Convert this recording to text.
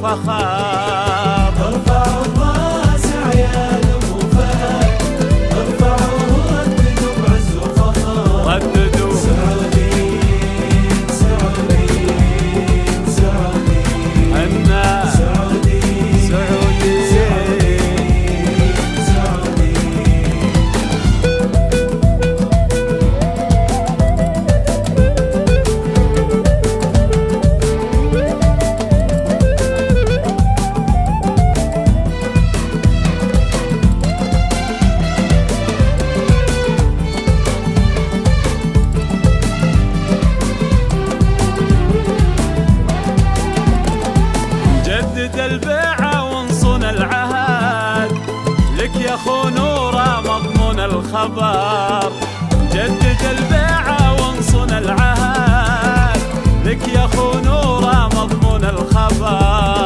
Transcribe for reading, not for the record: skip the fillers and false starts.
وفخار. ارفعوا الراس عيال ابو فهد، ارفعوا رددوا بعز وفخار. رددوا سعوديين سعوديين سعوديين عنا سعوديين سعوديين. جدد البيعة وانصن العهد، لك يا خو نوره مضمون الخبر. جدد البيعة وانصن العهد، لك يا خو نوره مضمون الخبر.